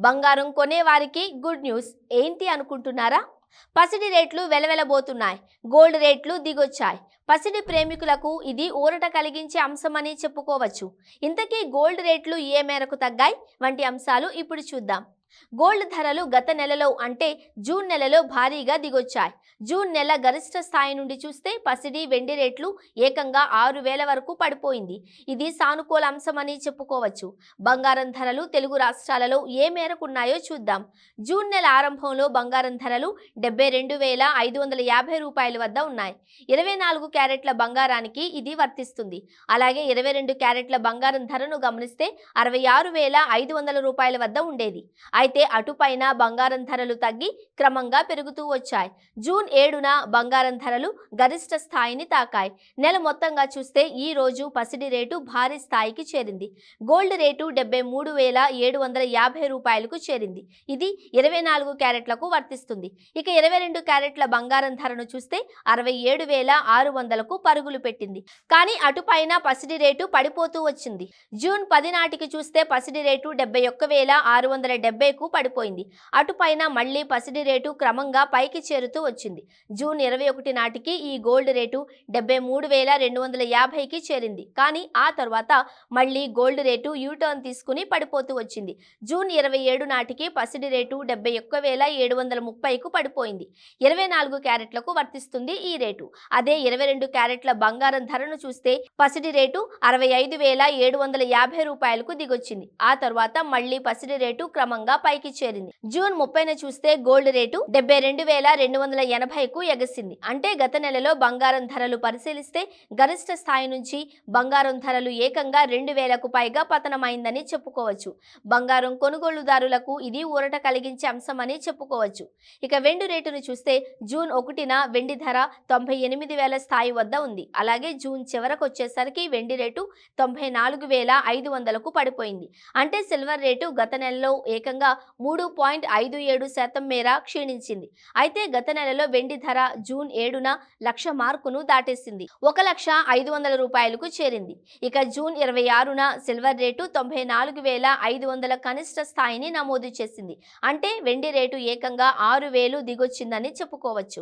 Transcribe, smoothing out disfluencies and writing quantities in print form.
బంగారం కొనేవారికి good news ఏంటి అనుకుంటున్నారా? పసిడి రేట్లు వెలవెలబోతున్నాయి. గోల్డ్ రేట్లు దిగొచ్చాయి. పసిడి ప్రేమికులకు ఇది ఊరట కలిగించే అంశమని చెప్పుకోవచ్చు. ఇంతకీ గోల్డ్ రేట్లు ఏ మేరకు తగ్గాయి వంటి అంశాలు ఇప్పుడు చూద్దాం. గోల్డ్ ధరలు గత నెలలో అంటే జూన్ నెలలో భారీగా దిగొచ్చాయి. జూన్ నెల గరిష్ట స్థాయి నుండి చూస్తే పసిడి వెండి రేట్లు ఏకంగా 6,000 వరకు పడిపోయింది. ఇది సానుకూల అంశమని చెప్పుకోవచ్చు. బంగారం ధరలు తెలుగు రాష్ట్రాలలో ఏ మేరకు ఉన్నాయో చూద్దాం. జూన్ నెల ఆరంభంలో బంగారం ధరలు 72,550 రూపాయల వద్ద ఉన్నాయి. 24 క్యారెట్ల బంగారానికి ఇది వర్తిస్తుంది. అలాగే 22 క్యారెట్ల బంగారం ధరను గమనిస్తే 66,500 రూపాయల వద్ద ఉండేది. అయితే అటుపైన బంగారం ధరలు తగ్గి క్రమంగా పెరుగుతూ వచ్చాయి. జూన్ 7న బంగారం ధరలు గరిష్ట స్థాయిని తాకాయి. నెల మొత్తంగా చూస్తే ఈ రోజు పసిడి రేటు భారీ స్థాయికి చేరింది. గోల్డ్ రేటు 73,750 రూపాయలకు చేరింది. ఇది 24 క్యారెట్లకు వర్తిస్తుంది. ఇక 22 క్యారెట్ల బంగారం ధరను చూస్తే 67,600కు పరుగులు పెట్టింది. కానీ అటుపైన పసిడి రేటు పడిపోతూ వచ్చింది. జూన్ 10 నాటికి చూస్తే పసిడి రేటు 71,670కు పడిపోయింది. అటుపైన మళ్లీ పసిడి రేటు క్రమంగా పైకి చేరుతూ వచ్చింది. జూన్ 21 నాటికి ఈ గోల్డ్ రేటు 73,250కి చేరింది. కానీ ఆ తర్వాత మళ్లీ గోల్డ్ రేటు యూటర్న్ తీసుకుని పడిపోతూ వచ్చింది. జూన్ 27 నాటికి పసిడి రేటు 71,730కు పడిపోయింది. 24 క్యారెట్లకు వర్తిస్తుంది ఈ రేటు. అదే 22 క్యారెట్ల బంగారం ధరను చూస్తే పసిడి రేటు 65,750 రూపాయలకు దిగొచ్చింది. ఆ తర్వాత మళ్లీ పసిడి రేటు క్రమంగా పైకి చేరింది. జూన్ 30న చూస్తే గోల్డ్ రేటు 72,280కు ఎగసింది. అంటే గత నెలలో బంగారం ధరలు పరిశీలిస్తే గరిష్ట స్థాయి నుంచి బంగారం ధరలు ఏకంగా 2,000కు పైగా పతనమైందని చెప్పుకోవచ్చు. బంగారం కొనుగోలుదారులకు ఇది ఊరట కలిగించే అంశమని చెప్పుకోవచ్చు. ఇక వెండి రేటును చూస్తే జూన్ 1న వెండి ధర 98,000 స్థాయి వద్ద ఉంది. అలాగే జూన్ చివరకు వచ్చేసరికి వెండి రేటు 94,500కు పడిపోయింది. అంటే సిల్వర్ రేటు గత నెలలో ఏకంగా 3.57% మేర క్షీణించింది. అయితే గత నెలలో వెండి ధర జూన్ 7న 1,00,000 మార్కును దాటేసింది. 1,05,00,000 రూపాయలకు చేరింది. ఇక జూన్ 26న సిల్వర్ రేటు 94,500 కనిష్ట స్థాయిని నమోదు చేసింది. అంటే వెండి రేటు ఏకంగా 6,000 దిగొచ్చిందని చెప్పుకోవచ్చు.